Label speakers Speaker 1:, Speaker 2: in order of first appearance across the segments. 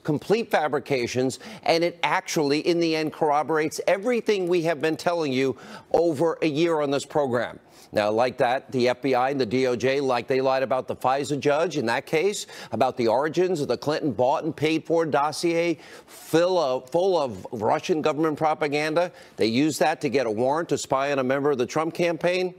Speaker 1: complete fabrications, and it actually, in the end, corroborates everything we have been telling you over a year on this program. Now, like that, the FBI and the DOJ, like they lied about the FISA judge in that case, about the origins of the Clinton bought and paid for dossier full of Russian government propaganda. They used that to get a warrant to spy on a member of the Trump campaign.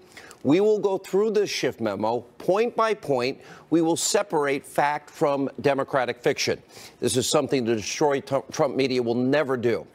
Speaker 1: We will go through this Schiff memo point by point. We will separate fact from Democratic fiction. This is something the destroy Trump media will never do.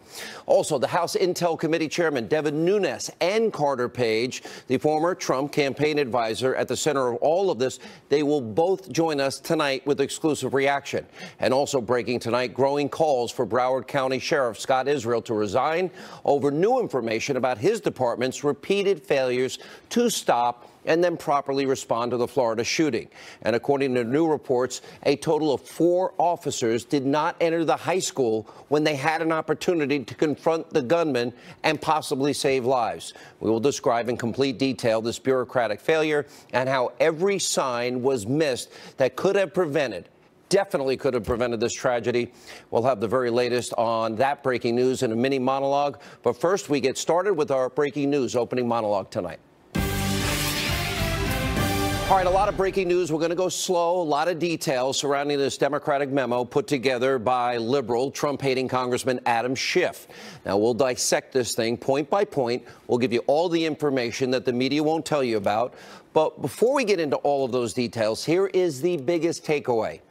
Speaker 1: Also, the House Intel Committee Chairman Devin Nunes and Carter Page, the former Trump campaign advisor, at the center of all of this, they will both join us tonight with exclusive reaction. And also breaking tonight, growing calls for Broward County Sheriff Scott Israel to resign over new information about his department's repeated failures to stop and then properly respond to the Florida shooting. And according to new reports, a total of 4 officers did not enter the high school when they had an opportunity to confront the gunman and possibly save lives. We will describe in complete detail this bureaucratic failure and how every sign was missed that could have definitely could have prevented this tragedy. We'll have the very latest on that breaking news in a mini monologue. But first, we get started with our breaking news opening monologue tonight. All right, a lot of breaking news. We're going to go slow. A lot of details surrounding this Democratic memo put together by liberal Trump-hating Congressman Adam Schiff. Now, we'll dissect this thing point by point. We'll give you all the information that the media won't tell you about. But before we get into all of those details, here is the biggest takeaway.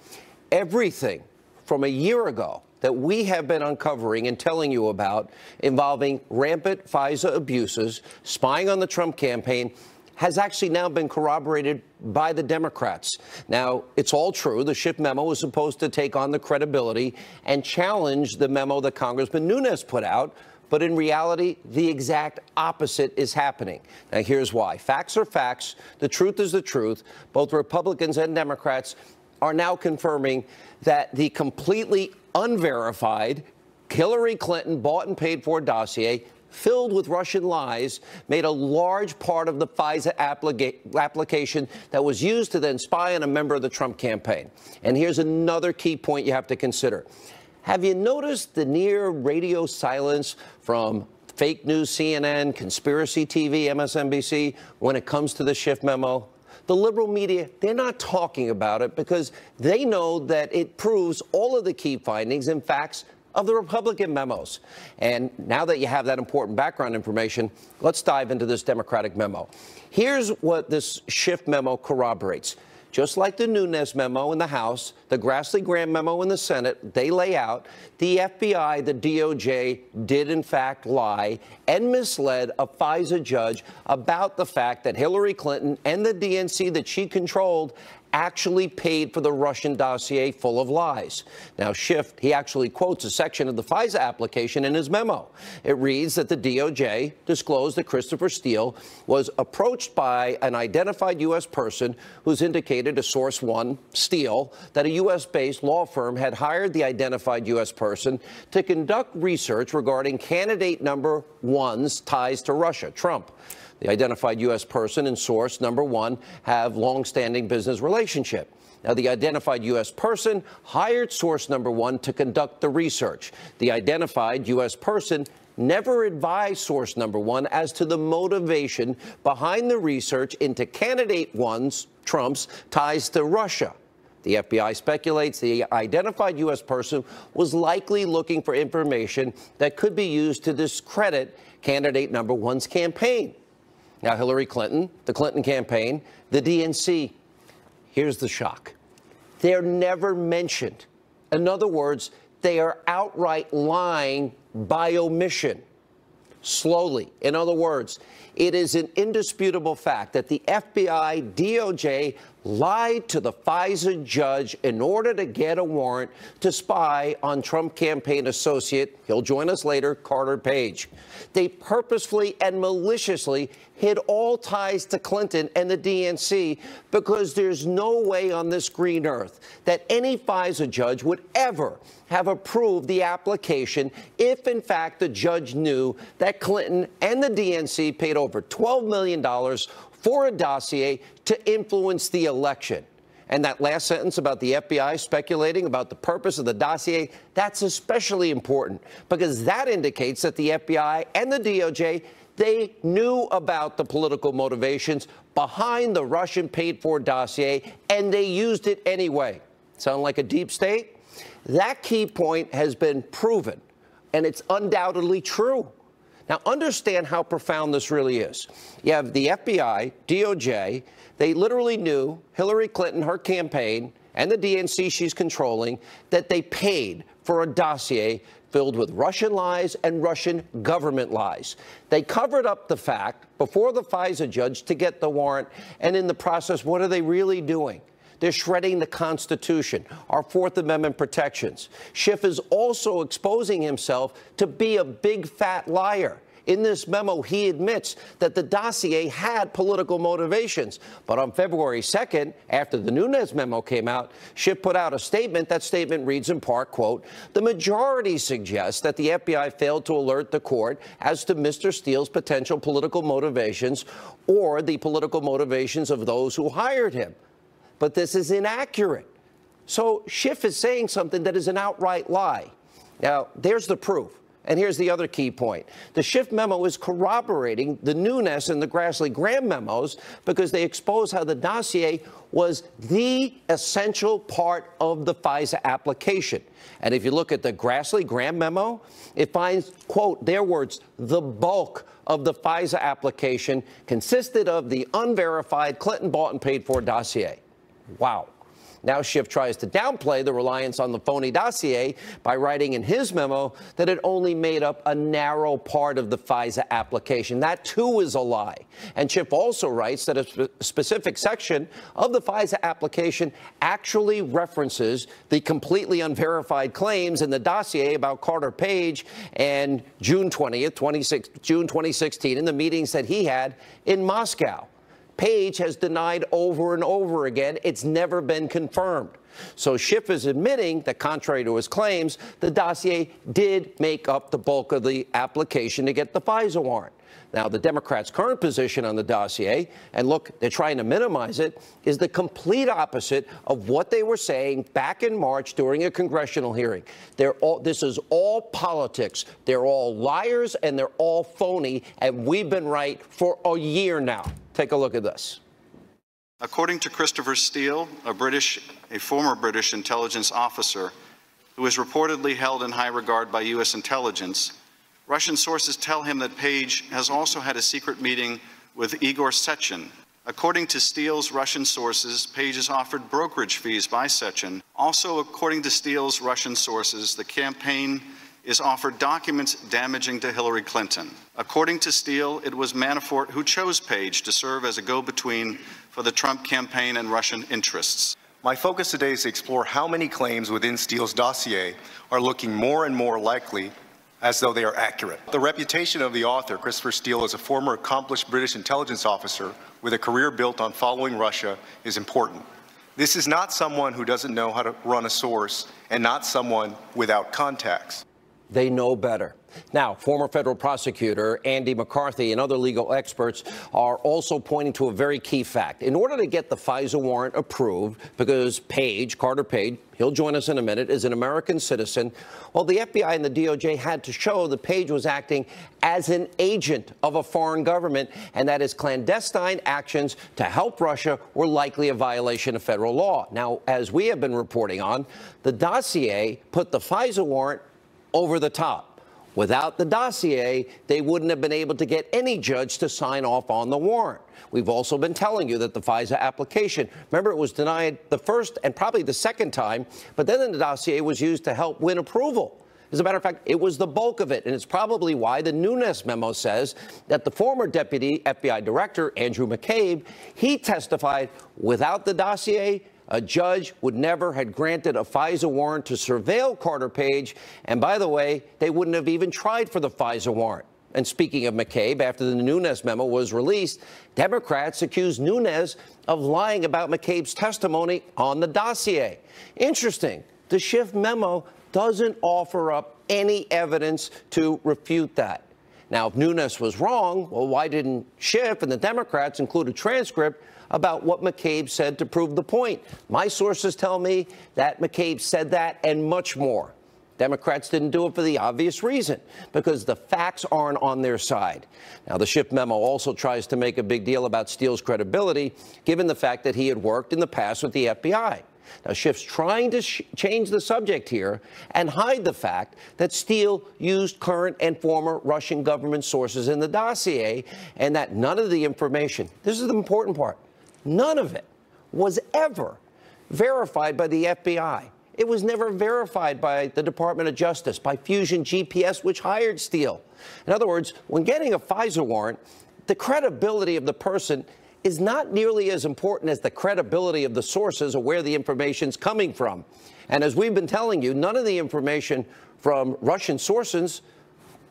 Speaker 1: Everything from a year ago that we have been uncovering and telling you about involving rampant FISA abuses, spying on the Trump campaign, has actually now been corroborated by the Democrats. Now, it's all true. The Schiff memo was supposed to take on the credibility and challenge the memo that Congressman Nunes put out. But in reality, the exact opposite is happening. Now, here's why. Facts are facts. The truth is the truth. Both Republicans and Democrats are now confirming that the completely unverified Hillary Clinton bought and paid for dossier filled with Russian lies made a large part of the FISA application that was used to then spy on a member of the Trump campaign. And here's another key point you have to consider. Have you noticed the near radio silence from fake news CNN, conspiracy TV, MSNBC when it comes to the Schiff memo? The liberal media, they're not talking about it because they know that it proves all of the key findings and facts of the Republican memos. And now that you have that important background information, let's dive into this Democratic memo. Here's what this Schiff memo corroborates. Just like the Nunes memo in the House, the Grassley-Graham memo in the Senate, they lay out the FBI, the DOJ did in fact lie and misled a FISA judge about the fact that Hillary Clinton and the DNC that she controlled actually paid for the Russian dossier full of lies. Now, Schiff, he actually quotes a section of the FISA application in his memo. It reads that the DOJ disclosed that Christopher Steele was approached by an identified U.S. person who's indicated to Source One, Steele, that a U.S.-based law firm had hired the identified U.S. person to conduct research regarding candidate number one's ties to Russia, Trump. The identified U.S. person and source number one have long-standing business relationship. Now, the identified U.S. person hired source number one to conduct the research. The identified U.S. person never advised source number one as to the motivation behind the research into candidate one's, Trump's, ties to Russia. The FBI speculates the identified U.S. person was likely looking for information that could be used to discredit candidate number one's campaign. Now, Hillary Clinton, the Clinton campaign, the DNC, here's the shock. They're never mentioned. In other words, they are outright lying by omission. Slowly. In other words, it is an indisputable fact that the FBI, DOJ lied to the FISA judge in order to get a warrant to spy on Trump campaign associate, he'll join us later, Carter Page. They purposefully and maliciously hid all ties to Clinton and the DNC because there's no way on this green earth that any FISA judge would ever have approved the application if, in fact, the judge knew that Clinton and the DNC paid over $12 million for a dossier to influence the election. And that last sentence about the FBI speculating about the purpose of the dossier, that's especially important because that indicates that the FBI and the DOJ, they knew about the political motivations behind the Russian paid-for dossier, and they used it anyway. Sound like a deep state? That key point has been proven, and it's undoubtedly true. Now, understand how profound this really is. You have the FBI, DOJ, they literally knew Hillary Clinton, her campaign, and the DNC she's controlling, that they paid for a dossier filled with Russian lies and Russian government lies. They covered up the fact before the FISA judge to get the warrant, and in the process, what are they really doing? They're shredding the Constitution, our Fourth Amendment protections. Schiff is also exposing himself to be a big fat liar. In this memo, he admits that the dossier had political motivations. But on February 2nd, after the Nunes memo came out, Schiff put out a statement. That statement reads in part, quote, "The majority suggests that the FBI failed to alert the court as to Mr. Steele's potential political motivations or the political motivations of those who hired him." But this is inaccurate. So Schiff is saying something that is an outright lie. Now, there's the proof. And here's the other key point. The Schiff memo is corroborating the Nunes and the Grassley-Graham memos because they expose how the dossier was the essential part of the FISA application. And if you look at the Grassley-Graham memo, it finds, quote, their words, the bulk of the FISA application consisted of the unverified Clinton bought and paid for dossier. Wow. Now Schiff tries to downplay the reliance on the phony dossier by writing in his memo that it only made up a narrow part of the FISA application. That, too, is a lie. And Schiff also writes that a specific section of the FISA application actually references the completely unverified claims in the dossier about Carter Page and June 2016, in the meetings that he had in Moscow. Page has denied over and over again it's never been confirmed. So Schiff is admitting that, contrary to his claims, the dossier did make up the bulk of the application to get the FISA warrant. Now, the Democrats' current position on the dossier, and look, they're trying to minimize it, is the complete opposite of what they were saying back in March during a congressional hearing. This is all politics. They're all liars and they're all phony, and we've been right for a year now. Take a look at this.
Speaker 2: According to Christopher Steele, a former British intelligence officer who is reportedly held in high regard by U.S. intelligence, Russian sources tell him that Page has also had a secret meeting with Igor Sechin. According to Steele's Russian sources, Page has offered brokerage fees by Sechin. Also, according to Steele's Russian sources, the campaign is offered documents damaging to Hillary Clinton. According to Steele, it was Manafort who chose Page to serve as a go-between for the Trump campaign and Russian interests.
Speaker 3: My focus today is to explore how many claims within Steele's dossier are looking more and more likely as though they are accurate. The reputation of the author, Christopher Steele, as a former accomplished British intelligence officer with a career built on following Russia is important. This is not someone who doesn't know how to run a source and not someone without contacts.
Speaker 1: They know better. Now, former federal prosecutor Andy McCarthy and other legal experts are also pointing to a very key fact. In order to get the FISA warrant approved, because Carter Page, he'll join us in a minute, is an American citizen, well, the FBI and the DOJ had to show that Page was acting as an agent of a foreign government and that his clandestine actions to help Russia were likely a violation of federal law. Now, as we have been reporting on, the dossier put the FISA warrant over the top. Without the dossier, they wouldn't have been able to get any judge to sign off on the warrant. We've also been telling you that the FISA application, remember, it was denied the first and probably the second time, but then the dossier was used to help win approval. As a matter of fact, it was the bulk of it, and it's probably why the Nunes memo says that the former deputy FBI director, Andrew McCabe, he testified without the dossier, a judge would never have granted a FISA warrant to surveil Carter Page. And by the way, they wouldn't have even tried for the FISA warrant. And speaking of McCabe, after the Nunes memo was released, Democrats accused Nunes of lying about McCabe's testimony on the dossier. Interesting. The Schiff memo doesn't offer up any evidence to refute that. Now, if Nunes was wrong, well, why didn't Schiff and the Democrats include a transcript about what McCabe said to prove the point. My sources tell me that McCabe said that and much more. Democrats didn't do it for the obvious reason, because the facts aren't on their side. Now, the Schiff memo also tries to make a big deal about Steele's credibility, given the fact that he had worked in the past with the FBI. Now, Schiff's trying to change the subject here and hide the fact that Steele used current and former Russian government sources in the dossier, and that none of the information, this is the important part, none of it was ever verified by the FBI. It was never verified by the Department of Justice, by Fusion GPS, which hired Steele. In other words, when getting a FISA warrant, the credibility of the person is not nearly as important as the credibility of the sources or where the information's coming from. And as we've been telling you, none of the information from Russian sources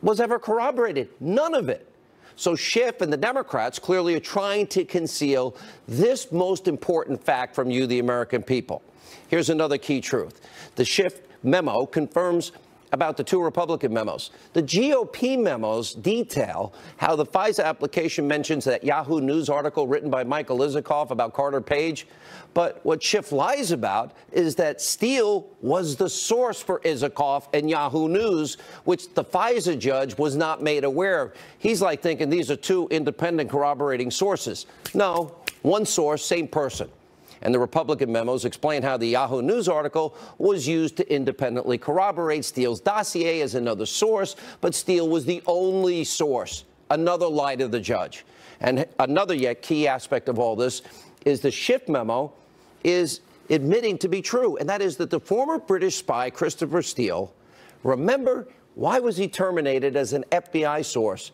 Speaker 1: was ever corroborated. None of it. So Schiff and the Democrats clearly are trying to conceal this most important fact from you, the American people. Here's another key truth. The Schiff memo confirms about the two Republican memos. The GOP memos detail how the FISA application mentions that Yahoo News article written by Michael Isikoff about Carter Page. But what Schiff lies about is that Steele was the source for Isikoff and Yahoo News, which the FISA judge was not made aware of. He's like thinking these are two independent corroborating sources. No, one source, same person. And the Republican memos explain how the Yahoo News article was used to independently corroborate Steele's dossier as another source, but Steele was the only source. Another lie to the judge. And another yet key aspect of all this is the Schiff memo is admitting to be true, and that is that the former British spy, Christopher Steele, remember, why was he terminated as an FBI source?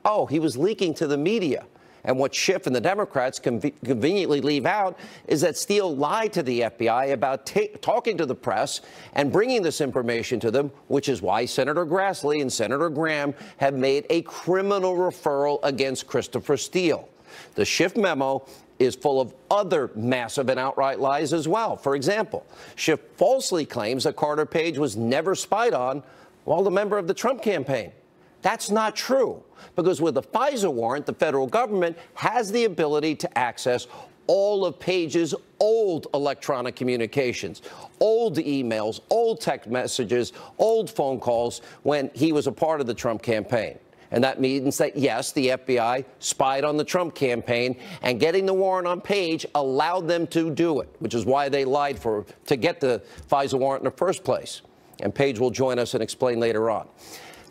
Speaker 1: Oh, he was leaking to the media. And what Schiff and the Democrats conveniently leave out is that Steele lied to the FBI about talking to the press and bringing this information to them, which is why Senator Grassley and Senator Graham have made a criminal referral against Christopher Steele. The Schiff memo is full of other massive and outright lies as well. For example, Schiff falsely claims that Carter Page was never spied on while a member of the Trump campaign. That's not true, because with a FISA warrant, the federal government has the ability to access all of Page's old electronic communications, old emails, old text messages, old phone calls when he was a part of the Trump campaign. And that means that, yes, the FBI spied on the Trump campaign, and getting the warrant on Page allowed them to do it, which is why they lied to get the FISA warrant in the first place. And Page will join us and explain later on.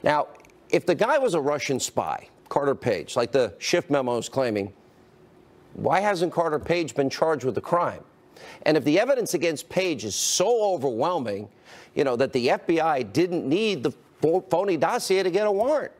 Speaker 1: Now, if the guy was a Russian spy, Carter Page, like the Schiff memo is claiming, why hasn't Carter Page been charged with the crime? And if the evidence against Page is so overwhelming, you know, that the FBI didn't need the phony dossier to get a warrant,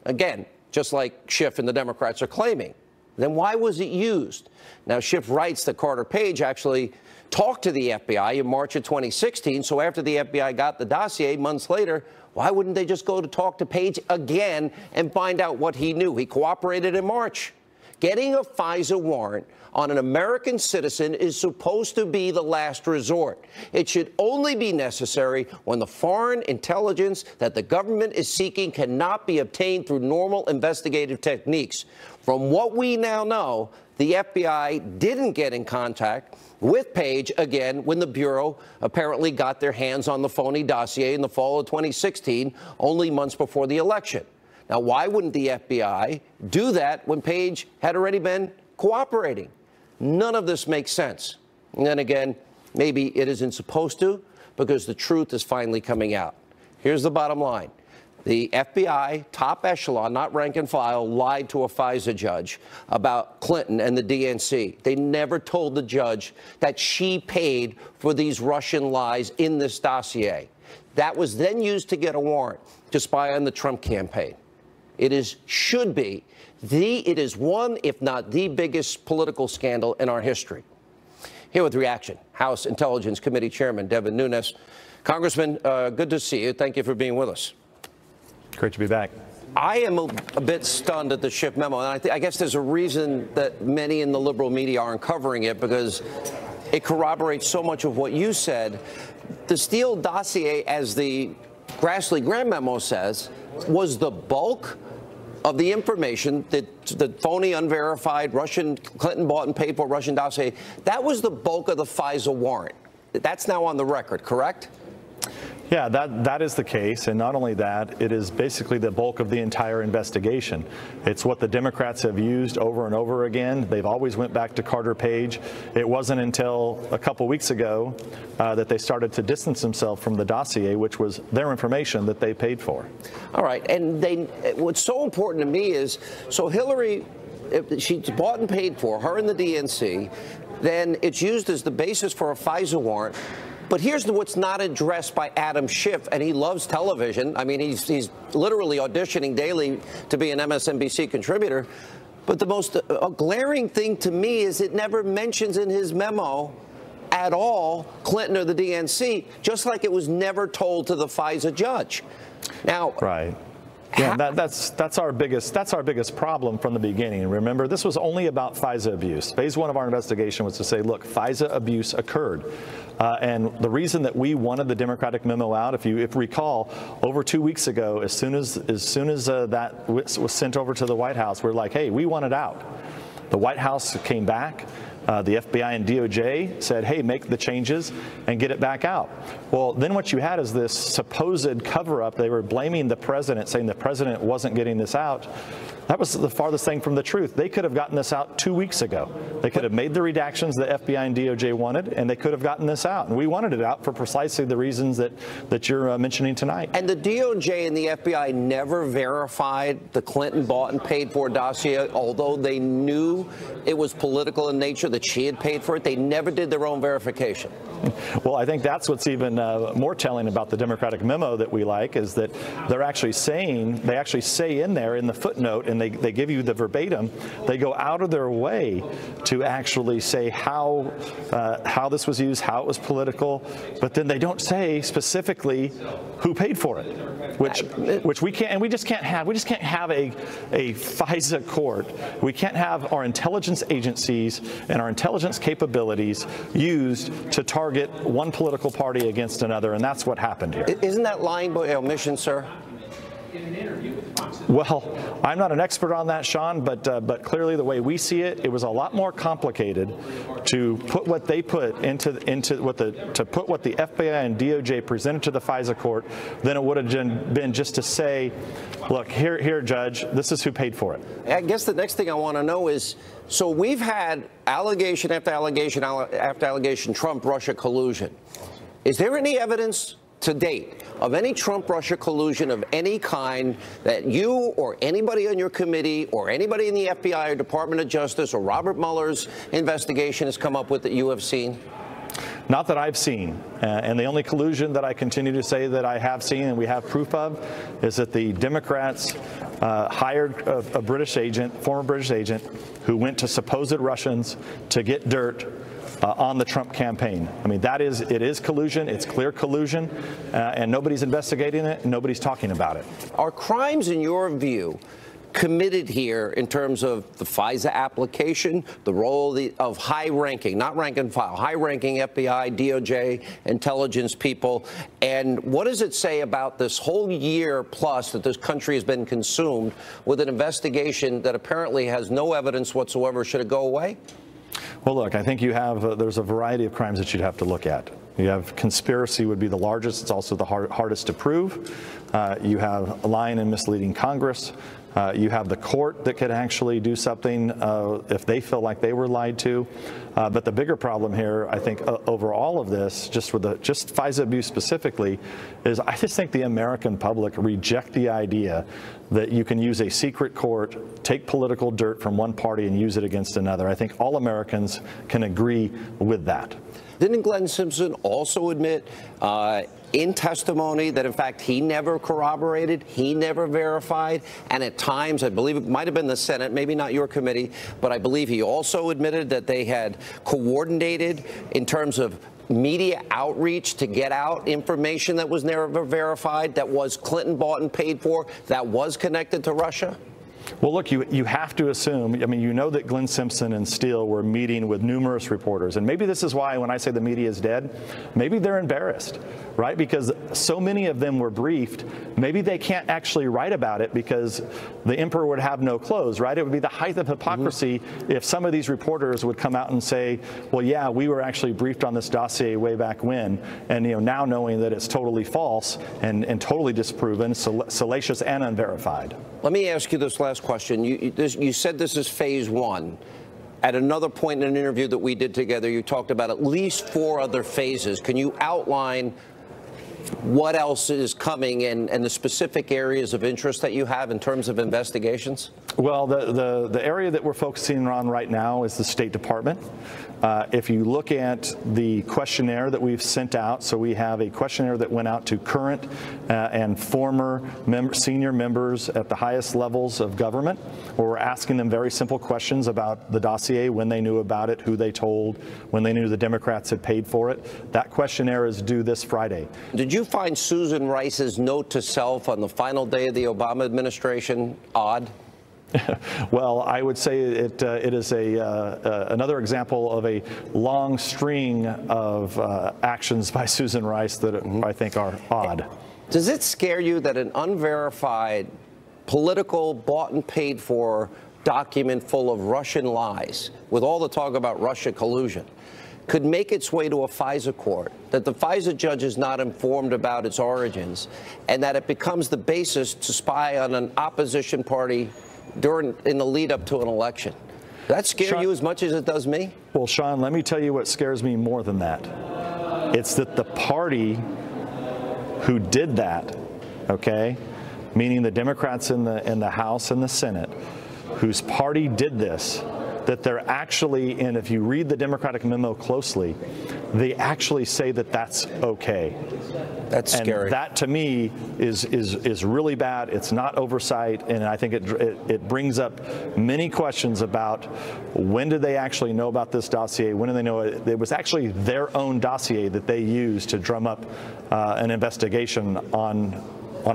Speaker 1: again, just like Schiff and the Democrats are claiming, then why was it used? Now, Schiff writes that Carter Page actually talked to the FBI in March of 2016, so after the FBI got the dossier months later, why wouldn't they just go to talk to Page again and find out what he knew? He cooperated in March. Getting a FISA warrant on an American citizen is supposed to be the last resort. It should only be necessary when the foreign intelligence that the government is seeking cannot be obtained through normal investigative techniques. From what we now know, the FBI didn't get in contact with Page again when the Bureau apparently got their hands on the phony dossier in the fall of 2016, only months before the election. Now, why wouldn't the FBI do that when Page had already been cooperating? None of this makes sense. And then again, maybe it isn't supposed to, because the truth is finally coming out. Here's the bottom line. The FBI, top echelon, not rank and file, lied to a FISA judge about Clinton and the DNC. They never told the judge that she paid for these Russian lies in this dossier. That was then used to get a warrant to spy on the Trump campaign. It is one, if not the biggest political scandal in our history. Here with reaction, House Intelligence Committee Chairman Devin Nunes. Congressman, good to see you. Thank you for being with us.
Speaker 4: Great to be back.
Speaker 1: I am a bit stunned at the Schiff memo, and I guess there's a reason that many in the liberal media aren't covering it, because it corroborates so much of what you said. The Steele dossier, as the Grassley-Graham memo says, was the bulk of the information that the phony, unverified Russian Clinton bought and paid for Russian dossier, that was the bulk of the FISA warrant. That's now on the record, correct?
Speaker 4: Yeah, that is the case, and not only that, it is basically the bulk of the entire investigation. It's what the Democrats have used over and over again. They've always went back to Carter Page. It wasn't until a couple weeks ago that they started to distance themselves from the dossier, which was their information that they paid for.
Speaker 1: All right, and what's so important to me is, so Hillary, she's bought and paid for, her and the DNC, then it's used as the basis for a FISA warrant. But here's what's not addressed by Adam Schiff, and he loves television. I mean, he's literally auditioning daily to be an MSNBC contributor. But the most glaring thing to me is it never mentions in his memo at all Clinton or the DNC, just like it was never told to the FISA judge. Now,
Speaker 4: right. Yeah, that's our biggest problem from the beginning. Remember, this was only about FISA abuse. Phase one of our investigation was to say, look, FISA abuse occurred. And the reason that we wanted the Democratic memo out, if you recall, over 2 weeks ago, as soon as that was sent over to the White House, we're like, hey, we want it out. The White House came back. The FBI and DOJ said, hey, make the changes and get it back out. Well, then what you had is this supposed cover-up. They were blaming the president, saying the president wasn't getting this out. That was the farthest thing from the truth. They could have gotten this out 2 weeks ago. They could have made the redactions the FBI and DOJ wanted, and they could have gotten this out. And we wanted it out for precisely the reasons that you're mentioning tonight.
Speaker 1: And the DOJ and the FBI never verified the Clinton bought and paid for dossier, although they knew it was political in nature, that she had paid for it. They never did their own verification.
Speaker 4: Well, I think that's what's even more telling about the Democratic memo that we like, is that they actually say in there in the footnote, and they give you the verbatim, they go out of their way to actually say how this was used, how it was political, but then they don't say specifically who paid for it, which we can't, and we just can't have a FISA court. We can't have our intelligence agencies and our intelligence capabilities used to target one political party against another, and that's what happened here.
Speaker 1: Isn't that lying by omission, sir?
Speaker 4: Well, I'm not an expert on that, Sean, but clearly the way we see it, it was a lot more complicated to put what they put to put what the FBI and DOJ presented to the FISA court than it would have been just to say, look, here, Judge, this is who paid for it.
Speaker 1: I guess the next thing I want to know is, so we've had allegation after allegation after allegation, Trump-Russia collusion. Is there any evidence to date of any Trump-Russia collusion of any kind that you or anybody on your committee or anybody in the FBI or Department of Justice or Robert Mueller's investigation has come up with that you have seen?
Speaker 4: Not that I've seen. And the only collusion that I continue to say that I have seen and we have proof of is that the Democrats hired a British agent, former British agent, who went to supposed Russians to get dirt on the Trump campaign. I mean, it is collusion. It's clear collusion, and nobody's investigating it, and nobody's talking about it.
Speaker 1: Are crimes, in your view, committed here in terms of the FISA application, the role of high-ranking, not rank and file, high-ranking FBI, DOJ, intelligence people? And what does it say about this whole year plus that this country has been consumed with an investigation that apparently has no evidence whatsoever? Should it go away?
Speaker 4: Well, look, I think you have, there's a variety of crimes that you'd have to look at. You have conspiracy would be the largest. It's also the hardest to prove. You have lying and misleading Congress. You have the court that could actually do something if they feel like they were lied to. But the bigger problem here, I think, over all of this, just FISA abuse specifically, is I just think the American public reject the idea that you can use a secret court, take political dirt from one party and use it against another. I think all Americans can agree with that.
Speaker 1: Didn't Glenn Simpson also admit in testimony that, in fact, he never corroborated, he never verified, and at times, I believe it might have been the Senate, maybe not your committee, but I believe he also admitted that they had coordinated in terms of media outreach to get out information that was never verified, that was Clinton bought and paid for, that was connected to Russia?
Speaker 4: Well, look, you have to assume, I mean, you know that Glenn Simpson and Steele were meeting with numerous reporters. And maybe this is why when I say the media is dead, maybe they're embarrassed. right? Because so many of them were briefed, maybe they can't actually write about it because the emperor would have no clothes, right? It would be the height of hypocrisy if some of these reporters would come out and say, well, yeah, we were actually briefed on this dossier way back when, and now knowing that it's totally false and totally disproven, salacious and unverified.
Speaker 1: Let me ask you this last question. You said this is phase one. At another point in an interview that we did together, you talked about at least 4 other phases. Can you outline what else is coming and the specific areas of interest that you have in terms of investigations?
Speaker 4: Well, the area that we're focusing on right now is the State Department. If you look at the questionnaire that we've sent out, so we have a questionnaire that went out to current and former senior members at the highest levels of government, where we're asking them very simple questions about the dossier, when they knew about it, who they told, when they knew the Democrats had paid for it. That questionnaire is due this Friday.
Speaker 1: Did you find Susan Rice's note to self on the final day of the Obama administration odd?
Speaker 4: Well, I would say it is another example of a long string of actions by Susan Rice that I think are odd.
Speaker 1: Does it scare you that an unverified, political, bought and paid for document full of Russian lies, with all the talk about Russia collusion, could make its way to a FISA court, that the FISA judge is not informed about its origins, and that it becomes the basis to spy on an opposition party in the lead up to an election? Does that scare you as much as it does me?
Speaker 4: Well, Sean, let me tell you what scares me more than that. It's that the party who did that, okay, meaning the Democrats in the House and the Senate, whose party did this, that they're actually, and if you read the Democratic memo closely, they actually say that that's okay.
Speaker 1: That's scary.
Speaker 4: And that, to me, is really bad. It's not oversight, and I think it brings up many questions about when did they actually know about this dossier? When did they know it was actually their own dossier that they used to drum up an investigation on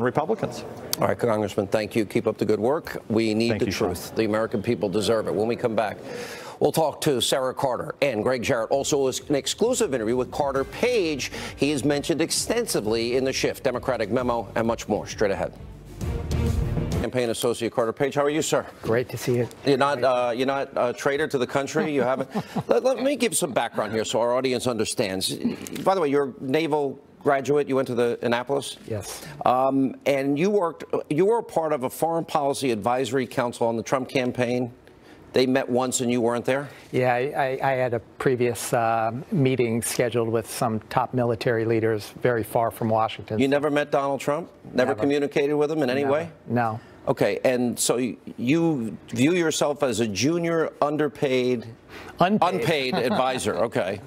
Speaker 4: Republicans?
Speaker 1: All right, Congressman, thank you. Keep up the good work. We need the truth.
Speaker 4: Sean.
Speaker 1: The American people deserve it. When we come back, we'll talk to Sarah Carter and Greg Jarrett. Also, an exclusive interview with Carter Page. He is mentioned extensively in the Shift Democratic memo and much more. Straight ahead. Campaign associate Carter Page, how are you, sir?
Speaker 5: Great to see you.
Speaker 1: You're not a traitor to the country. You haven't. Let me give some background here so our audience understands. By the way, you're naval graduate. You went to the Annapolis.
Speaker 5: Yes.
Speaker 1: And you were part of a foreign policy advisory council on the Trump campaign. They met once and you weren't there?
Speaker 5: Yeah, I had a previous meeting scheduled with some top military leaders very far from Washington.
Speaker 1: You never met Donald Trump? Never communicated with him in any way?
Speaker 5: No.
Speaker 1: Okay, and so you view yourself as a junior, unpaid advisor. Okay.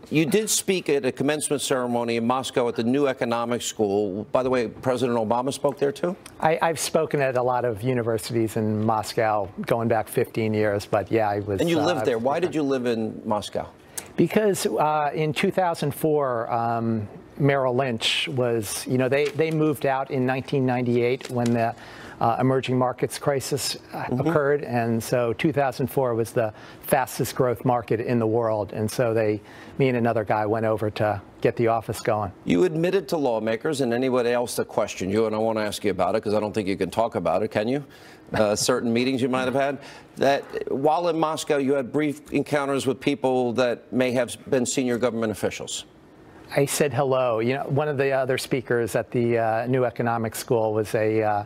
Speaker 1: You did speak at a commencement ceremony in Moscow at the New Economics School. By the way, President Obama spoke there too?
Speaker 5: I've spoken at a lot of universities in Moscow going back 15 years, but yeah, I was.
Speaker 1: And you lived there. Why did you live in Moscow?
Speaker 5: Because in 2004, Merrill Lynch was, they moved out in 1998 when the emerging markets crisis occurred, and so 2004 was the fastest growth market in the world, and so me and another guy went over to get the office going. You
Speaker 1: admitted to lawmakers and anybody else that questioned you, and I want to ask you about it because I don't think you can talk about it, can you? Certain meetings you might have had, that while in Moscow you had brief encounters with people that may have been senior government officials.
Speaker 5: I said hello. One of the other speakers at the New Economics School was a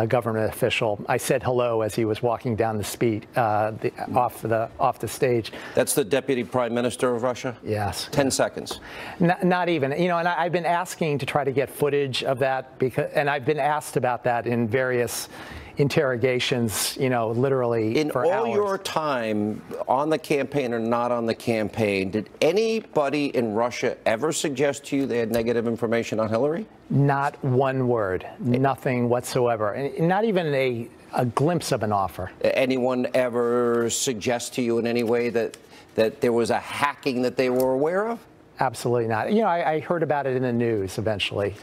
Speaker 5: government official. I said hello as he was walking down the street off the stage.
Speaker 1: That's the Deputy Prime Minister of Russia?
Speaker 5: Yes.
Speaker 1: 10 seconds.
Speaker 5: Not even. And I've been asking to try to get footage of that, and I've been asked about that in various interrogations, literally
Speaker 1: in
Speaker 5: for
Speaker 1: all
Speaker 5: hours.
Speaker 1: Your time on the campaign or not on the campaign, did anybody in Russia ever suggest to you they had negative information on Hillary?
Speaker 5: Not one word, nothing whatsoever, and not even a glimpse of an offer.
Speaker 1: Anyone ever suggest to you in any way that there was a hacking that they were aware of?
Speaker 5: Absolutely not. I heard about it in the news eventually.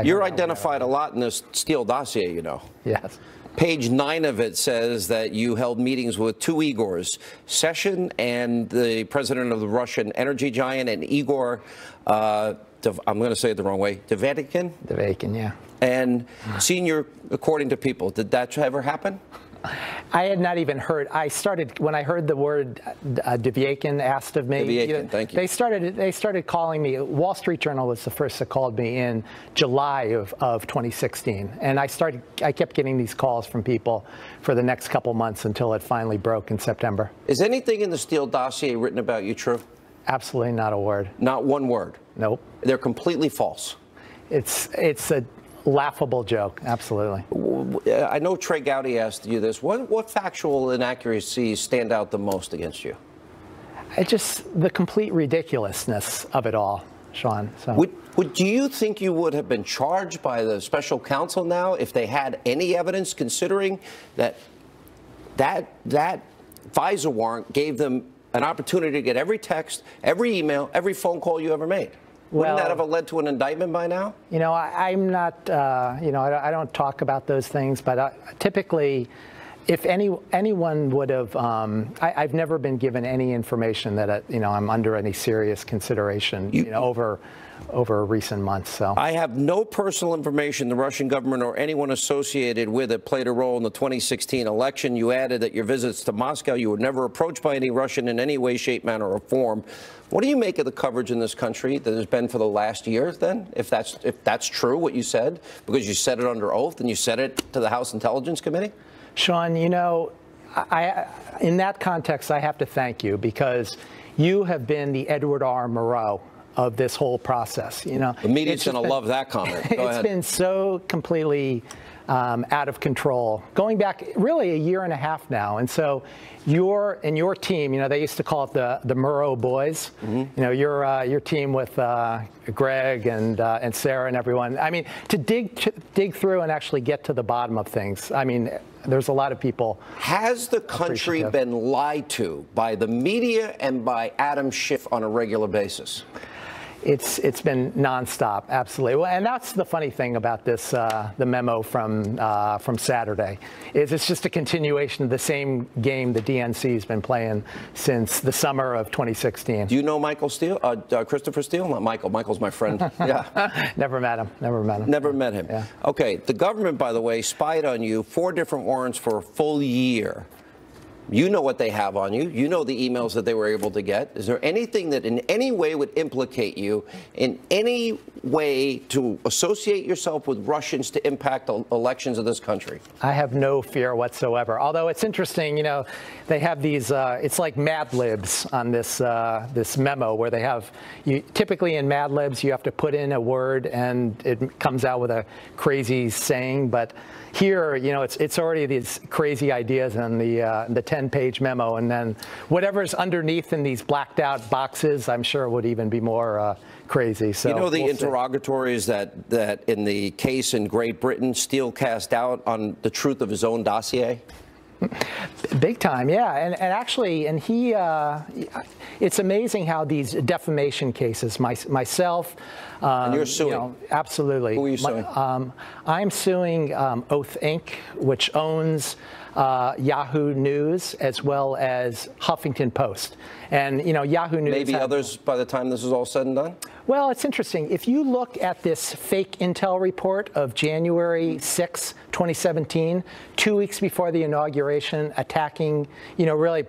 Speaker 1: You're identified a lot in this Steele dossier,
Speaker 5: Yes.
Speaker 1: Page 9 of it says that you held meetings with two Igors, Session and the president of the Russian energy giant, and Igor, I'm going to say it the wrong way, Dvekin?
Speaker 5: Dvekin, yeah.
Speaker 1: And senior, according to people, did that ever happen?
Speaker 5: I had not even heard. When I heard the word Dvekin asked of me.
Speaker 1: Dvekin, thank you.
Speaker 5: They started calling me. Wall Street Journal was the first that called me in July of 2016, and I kept getting these calls from people for the next couple months until it finally broke in September.
Speaker 1: Is anything in the Steele dossier written about you true?
Speaker 5: Absolutely not a word.
Speaker 1: Not one word?
Speaker 5: Nope.
Speaker 1: They're completely false.
Speaker 5: It's a laughable joke, absolutely.
Speaker 1: I know Trey Gowdy asked you this. What factual inaccuracies stand out the most against you?
Speaker 5: The complete ridiculousness of it all, Sean. So.
Speaker 1: Do you think you would have been charged by the special counsel now if they had any evidence, considering that FISA warrant gave them an opportunity to get every text, every email, every phone call you ever made? Wouldn't that have led to an indictment by now?
Speaker 5: You know, I'm not, I don't talk about those things, but typically, if anyone would have, I've never been given any information that, I'm under any serious consideration, over recent months. So
Speaker 1: I have no personal information the Russian government or anyone associated with it played a role in the 2016 election. You added that your visits to Moscow, you were never approached by any Russian in any way, shape, manner, or form. What do you make of the coverage in this country that has been for the last year, then, if that's true, what you said, because you said it under oath and you said it to the House Intelligence Committee?
Speaker 5: Sean, in that context, I have to thank you, because you have been the Edward R. Murrow of this whole process.
Speaker 1: The media's going to love that comment. Go ahead.
Speaker 5: It's been so completely out of control, going back really a year and a half now. And so your team, they used to call it the Murrow Boys. Mm-hmm. Your team with Greg and Sarah and everyone. I mean, to dig through and actually get to the bottom of things. I mean, there's a lot of people. Has the country been lied to by the media and by Adam Schiff on a regular basis? It's been nonstop, absolutely. Well, and that's the funny thing about this, the memo from Saturday, is it's just a continuation of the same game the DNC has been playing since the summer of 2016. Do you know Michael Steele, Christopher Steele? Not Michael. Michael's my friend. Yeah. Never met him. Never met him. Yeah. Okay. The government, by the way, spied on you 4 different warrants for a full year. You know what they have on you. You know the emails that they were able to get. Is there anything that in any way would implicate you in any way to associate yourself with Russians to impact elections of this country? I have no fear whatsoever. Although it's interesting, they have these, it's like Mad Libs on this this memo where they have, typically in Mad Libs, you have to put in a word and it comes out with a crazy saying. But here, it's already these crazy ideas in the 10-page memo, and then whatever's underneath in these blacked out boxes, I'm sure would even be more crazy. So the interrogatories that in the case in Great Britain, Steele cast out on the truth of his own dossier? Big time, yeah. And actually, he, it's amazing how these defamation cases, myself, and you're suing? Absolutely. Who are you suing? I'm suing Oath Inc., which owns Yahoo News as well as Huffington Post. And, Yahoo News. Maybe others by the time this is all said and done? Well, it's interesting. If you look at this fake intel report of January 6, 2017, 2 weeks before the inauguration, attacking, really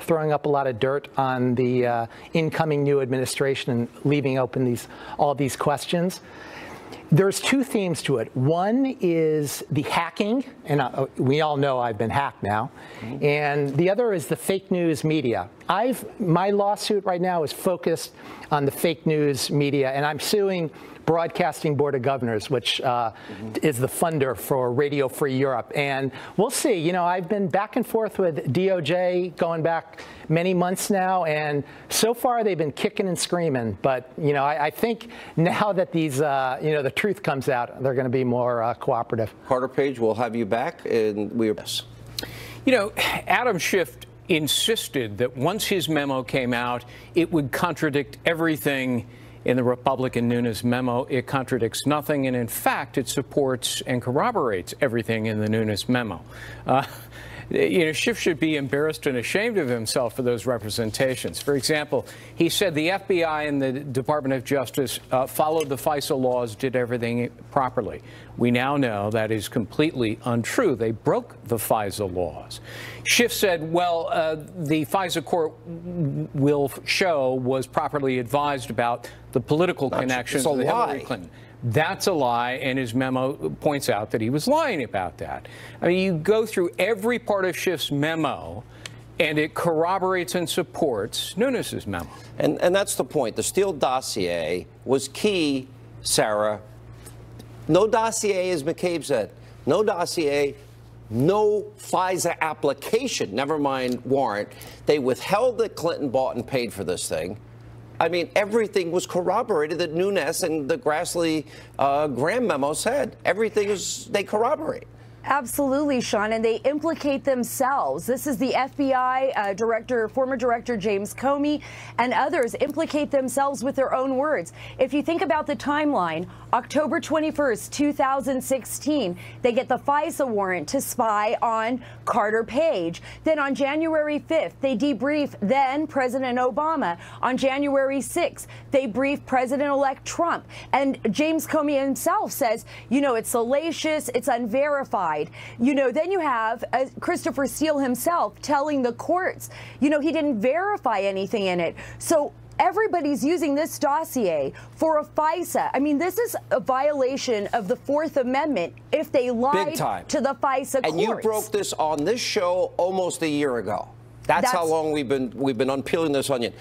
Speaker 5: throwing up a lot of dirt on the incoming new administration and leaving open all these questions. There's 2 themes to it. One is the hacking, and we all know I've been hacked now. Mm-hmm. And the other is the fake news media. My lawsuit right now is focused on the fake news media, and I'm suing Broadcasting Board of Governors, which is the funder for Radio Free Europe. And we'll see. I've been back and forth with DOJ going back many months now, and so far they've been kicking and screaming. But, I think now that these, the truth comes out, they're going to be more cooperative. Carter Page, we'll have you back, and yes.
Speaker 6: Adam Schiff insisted that once his memo came out, it would contradict everything in the Republican Nunes memo. It contradicts nothing, and in fact, it supports and corroborates everything in the Nunes memo. Schiff should be embarrassed and ashamed of himself for those representations. For example, he said the FBI and the Department of Justice followed the FISA laws, did everything properly. We now know that is completely untrue. They broke the FISA laws. Schiff said, well, the FISA court will show was properly advised about the political connections of Hillary Clinton. That's a lie, and his memo points out that he was lying about that. I mean, you go through every part of Schiff's memo, and it corroborates and supports Nunes' memo.
Speaker 1: And that's the point. The Steele dossier was key, Sarah. No dossier, as McCabe said. No dossier, no FISA application, never mind warrant. They withheld that Clinton bought and paid for this thing. I mean, everything was corroborated that Nunes and the Grassley-Graham memo said. Everything they corroborate.
Speaker 7: Absolutely, Sean, and they implicate themselves. This is the FBI director, former director James Comey, and others implicate themselves with their own words. If you think about the timeline, October 21st, 2016, they get the FISA warrant to spy on Carter Page. Then on January 5th, they debrief then President Obama. On January 6th, they brief President-elect Trump. And James Comey himself says, you know, it's salacious, it's unverified. You know, then you have Christopher Steele himself telling the courts, you know, he didn't verify anything in it. So everybody's using this dossier for a FISA. I mean, this is a violation of the Fourth Amendment if they lied to the FISA courts.
Speaker 1: And you broke this on this show almost a year ago. That's how long we've been unpeeling this onion.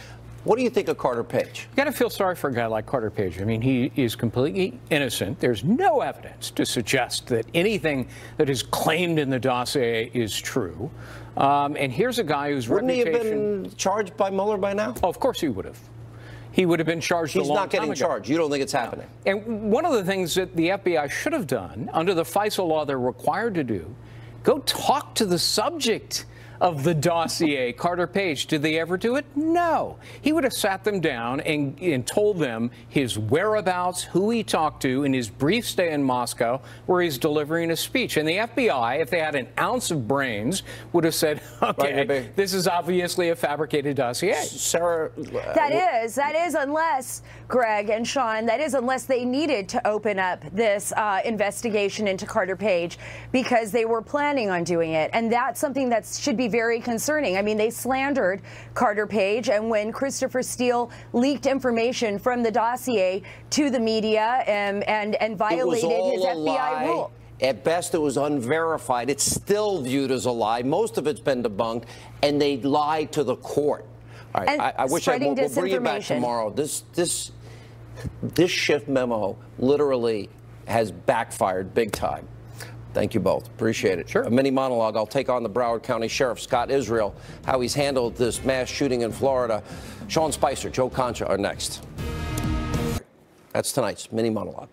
Speaker 1: What do you think of Carter Page?
Speaker 6: You got to feel sorry for a guy like Carter Page. I mean, he is completely innocent. There's no evidence to suggest that anything that is claimed in the dossier is true. And here's a guy whose reputation...
Speaker 1: Wouldn't he have been charged by Mueller by now?
Speaker 6: Oh, of course he would have. He would have been charged a long time ago.
Speaker 1: He's not getting charged. You don't think it's happening?
Speaker 6: And one of the things that the FBI should have done, under the FISA law they're required to do, go talk to the subject of the dossier, Carter Page. Did they ever do it? No. He would have sat them down and told them his whereabouts, who he talked to in his brief stay in Moscow, where he's delivering a speech. And the FBI, if they had an ounce of brains, would have said, okay, this is obviously a fabricated dossier.
Speaker 1: Sarah?
Speaker 7: That is unless, Greg and Sean, that is unless they needed to open up this investigation into Carter Page because they were planning on doing it. And that's something that should be very concerning. I mean, they slandered Carter Page, and when Christopher Steele leaked information from the dossier to the media and violated his FBI rule.
Speaker 1: At best, it was unverified. It's still viewed as a lie. Most of it's been debunked, and they lied to the court. All right, I wish we'll bring you back tomorrow. This Schiff memo literally has backfired big time. Thank you both. Appreciate it.
Speaker 6: Sure.
Speaker 1: A mini monologue. I'll take on the Broward County Sheriff, Scott Israel, how he's handled this mass shooting in Florida. Sean Spicer, Joe Concha are next. That's tonight's mini monologue.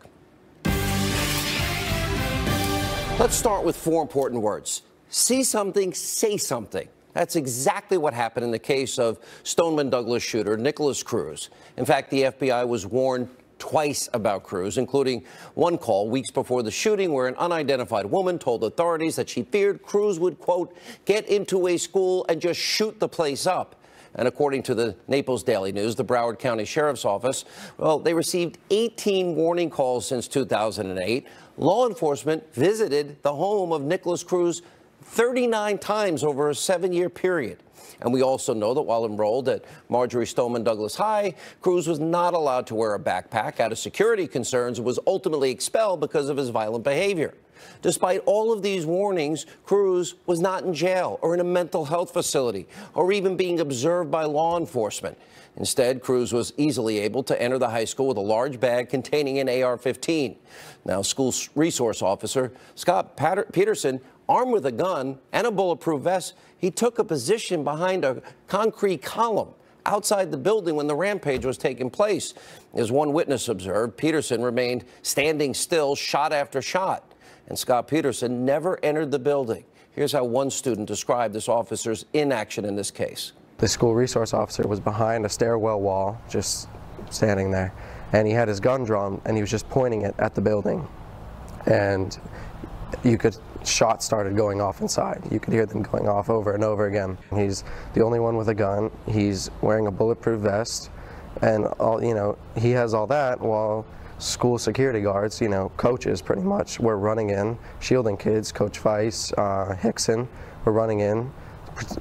Speaker 1: Let's start with four important words. See something, say something. That's exactly what happened in the case of Stoneman Douglas shooter Nicholas Cruz. In fact, the FBI was warned twice about Cruz, including one call weeks before the shooting where an unidentified woman told authorities that she feared Cruz would, quote, get into a school and just shoot the place up. And according to the Naples Daily News, the Broward County Sheriff's Office, well, they received 18 warning calls since 2008. Law enforcement visited the home of Nicholas Cruz 39 times over a 7-year period. And we also know that while enrolled at Marjorie Stoneman Douglas High, Cruz was not allowed to wear a backpack out of security concerns and was ultimately expelled because of his violent behavior. Despite all of these warnings, Cruz was not in jail or in a mental health facility or even being observed by law enforcement. Instead, Cruz was easily able to enter the high school with a large bag containing an AR-15. Now, school resource officer Scott Peterson, armed with a gun and a bulletproof vest, he took a position behind a concrete column outside the building when the rampage was taking place. As one witness observed, Peterson remained standing still, shot after shot. And Scott Peterson never entered the building. Here's how one student described this officer's inaction in this case.
Speaker 8: The school resource officer was behind a stairwell wall, just standing there. and he had his gun drawn, and he was just pointing it at the building. And shots started going off inside. You could hear them going off over and over again. He's the only one with a gun. He's wearing a bulletproof vest, and he has all that while school security guards, coaches pretty much, were running in, shielding kids. Coach Weiss, Hickson were running in,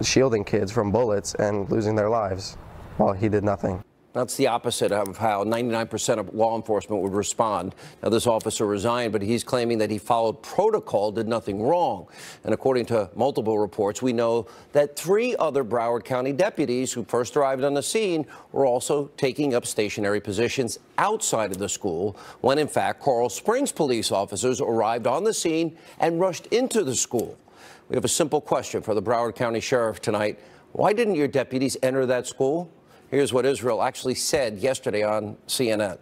Speaker 8: shielding kids from bullets and losing their lives while he did nothing.
Speaker 1: That's the opposite of how 99% of law enforcement would respond. Now, this officer resigned, but he's claiming that he followed protocol, did nothing wrong. And according to multiple reports, we know that 3 other Broward County deputies who first arrived on the scene were also taking up stationary positions outside of the school when, in fact, Coral Springs police officers arrived on the scene and rushed into the school. We have a simple question for the Broward County Sheriff tonight. Why didn't your deputies enter that school? Here's what Israel actually said yesterday on CNN.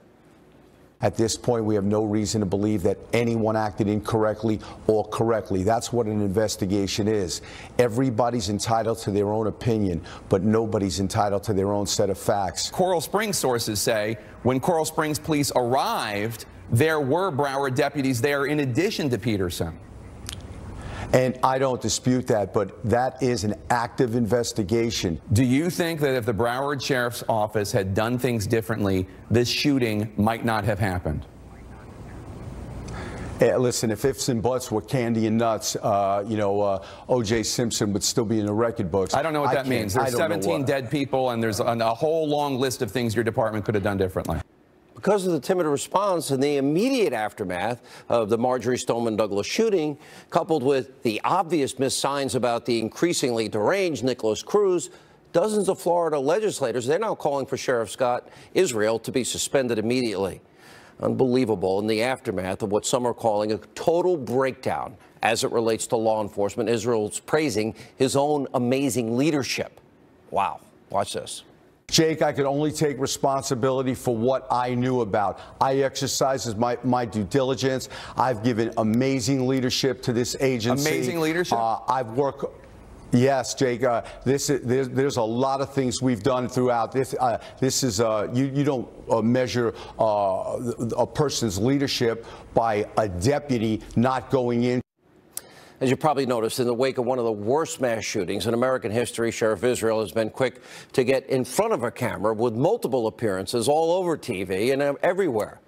Speaker 9: At this point, we have no reason to believe that anyone acted incorrectly or correctly. That's what an investigation is. Everybody's entitled to their own opinion, but nobody's entitled to their own set of facts.
Speaker 10: Coral Springs sources say when Coral Springs police arrived, there were Broward deputies there in addition to Peterson.
Speaker 9: And I don't dispute that, but that is an active investigation.
Speaker 10: Do you think that if the Broward Sheriff's Office had done things differently, this shooting might not have happened?
Speaker 9: Listen, if ifs and buts were candy and nuts, O.J. Simpson would still be in the record books.
Speaker 10: I don't know what that means. There's 17 dead people, and there's a whole long list of things your department could have done differently.
Speaker 1: Because of the timid response and the immediate aftermath of the Marjorie Stoneman Douglas shooting, coupled with the obvious missed signs about the increasingly deranged Nicholas Cruz, dozens of Florida legislators, they're now calling for Sheriff Scott Israel to be suspended immediately. Unbelievable in the aftermath of what some are calling a total breakdown as it relates to law enforcement. Israel's praising his own amazing leadership. Wow. Watch this.
Speaker 9: Jake, I could only take responsibility for what I knew about. I exercised my due diligence. I've given amazing leadership to this agency.
Speaker 10: Amazing leadership?
Speaker 9: I've worked. Yes, Jake. There's a lot of things we've done throughout this. This is you don't measure a person's leadership by a deputy not going in.
Speaker 1: As you probably noticed, in the wake of one of the worst mass shootings in American history, Sheriff Israel has been quick to get in front of a camera with multiple appearances all over TV and everywhere.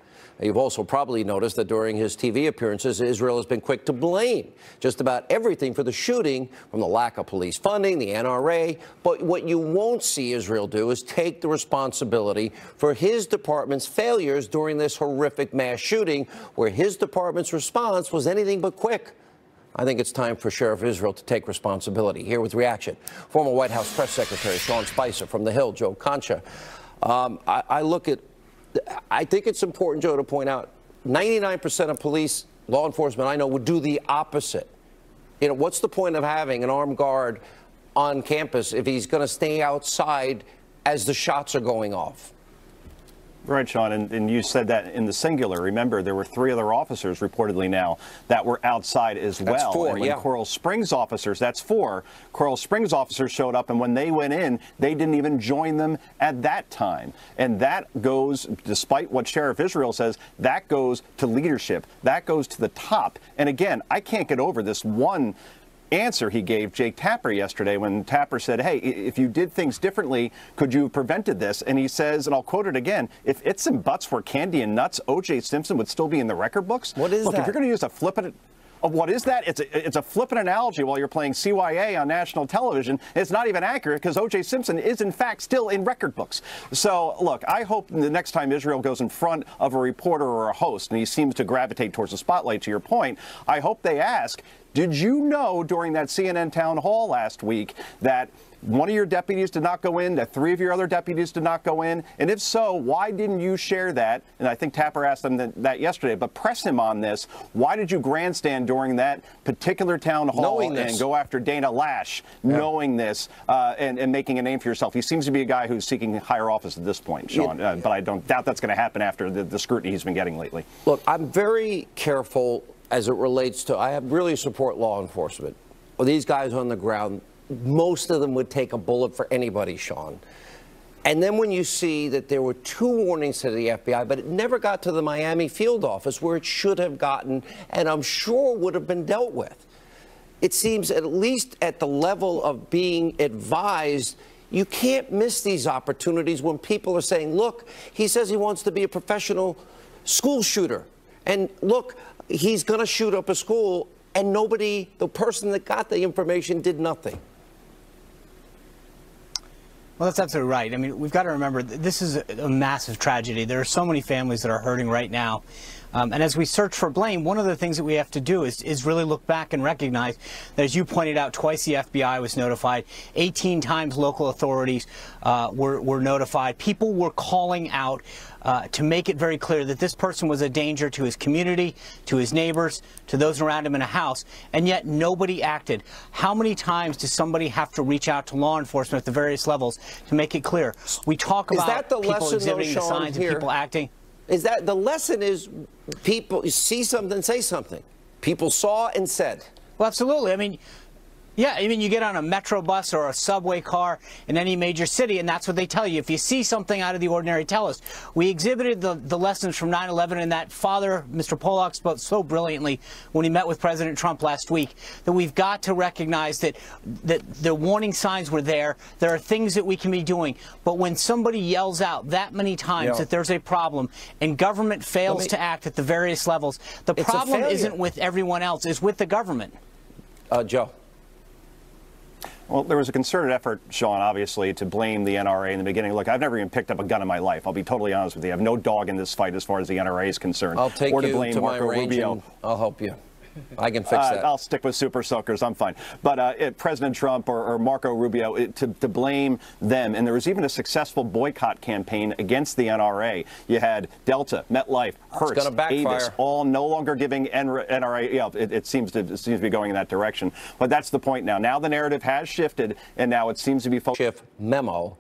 Speaker 1: You've also probably noticed that during his TV appearances, Israel has been quick to blame just about everything for the shooting, from the lack of police funding, the NRA. But what you won't see Israel do is take the responsibility for his department's failures during this horrific mass shooting, where his department's response was anything but quick. I think it's time for Sheriff Israel to take responsibility. Here with reaction, former White House Press Secretary Sean Spicer, from the Hill, Joe Concha. I think it's important, Joe, to point out 99% of police, law enforcement I know would do the opposite. What's the point of having an armed guard on campus if he's going to stay outside as the shots are going off?
Speaker 11: Right, Sean, and you said that in the singular. Remember, there were 3 other officers reportedly now that were outside as well.
Speaker 1: That's 4,
Speaker 11: and when
Speaker 1: yeah.
Speaker 11: Coral Springs officers, that's 4. Coral Springs officers showed up, and when they went in, they didn't even join them at that time. And that goes, despite what Sheriff Israel says, that goes to leadership. That goes to the top. And again, I can't get over this one answer he gave Jake Tapper yesterday when Tapper said, hey, if you did things differently, could you have prevented this? And he says, and I'll quote it again, if it's and buts were candy and nuts, O.J. Simpson would still be in the record books.
Speaker 1: What is
Speaker 11: Look,
Speaker 1: that?
Speaker 11: if you're going to use a flippant... What is that? It's a flippant analogy while you're playing CYA on national television. It's not even accurate because O.J. Simpson is, in fact, still in record books. So, look, I hope the next time Israel goes in front of a reporter or a host, and he seems to gravitate towards the spotlight, to your point, I hope they ask, did you know during that CNN town hall last week that one of your deputies did not go in, that 3 of your other deputies did not go in? And if so, why didn't you share that? And I think Tapper asked them that yesterday, but press him on this. Why did you grandstand during that particular town hall and go after Dana Lash, knowing this and making a name for yourself? He seems to be a guy who's seeking higher office at this point, Sean, but I don't doubt that's going to happen after the scrutiny he's been getting lately.
Speaker 1: Look, I'm very careful as it relates to, I really support law enforcement. Well, these guys on the ground, most of them would take a bullet for anybody, Sean. And then when you see that there were 2 warnings to the FBI, but it never got to the Miami field office where it should have gotten, and I'm sure would have been dealt with. It seems at least at the level of being advised, you can't miss these opportunities when people are saying, look, he says he wants to be a professional school shooter. And look, he's going to shoot up a school, and nobody, the person that got the information, did nothing.
Speaker 12: Well, that's absolutely right. I mean, we've got to remember this is a massive tragedy. There are so many families that are hurting right now. And as we search for blame, one of the things that we have to do is really look back and recognize that, as you pointed out, twice the FBI was notified, 18 times local authorities were notified. People were calling out to make it very clear that this person was a danger to his community, to his neighbors, to those around him in a house, and yet nobody acted. How many times does somebody have to reach out to law enforcement at the various levels to make it clear? We talk about people exhibiting the signs and people acting.
Speaker 1: Is that the lesson? Is people see something, say something. People saw and said.
Speaker 12: Well, absolutely. I mean, yeah, I mean, you get on a metro bus or a subway car in any major city, and that's what they tell you. If you see something out of the ordinary, tell us. We exhibited the lessons from 9/11, and that father, Mr. Pollock, spoke so brilliantly when he met with President Trump last week, that we've got to recognize that the warning signs were there. There are things that we can be doing. But when somebody yells out that many times that there's a problem and government fails to act at the various levels, the problem isn't with everyone else, it's with the government.
Speaker 1: Joe.
Speaker 11: Well, there was a concerted effort, Sean, obviously, to blame the NRA in the beginning. Look, I've never even picked up a gun in my life. I'll be totally honest with you. I have no dog in this fight as far as the NRA is concerned.
Speaker 1: I'll take
Speaker 11: or to
Speaker 1: you
Speaker 11: blame
Speaker 1: to
Speaker 11: Marco
Speaker 1: my range
Speaker 11: Rubio.
Speaker 1: and I'll help you. I can fix that.
Speaker 11: I'll stick with super soakers. I'm fine. But President Trump or Marco Rubio, to blame them. And there was even a successful boycott campaign against the NRA. You had Delta, MetLife, Hertz, Avis, all no longer giving NRA. Yeah, it seems to be going in that direction. But that's the point now. Now the narrative has shifted, and now it seems to be focused.
Speaker 1: Memo,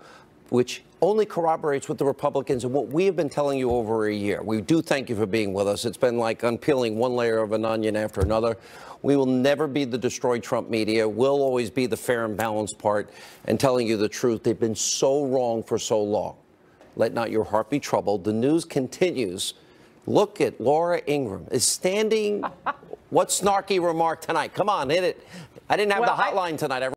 Speaker 1: which only corroborates what the Republicans and what we have been telling you over a year. We do thank you for being with us. It's been like unpeeling one layer of an onion after another. We will never be the destroy Trump media. We'll always be the fair and balanced part and telling you the truth. They've been so wrong for so long. Let not your heart be troubled. The news continues. Look at Laura Ingraham is standing. What snarky remark tonight? Come on, hit it. I didn't have the hotline tonight.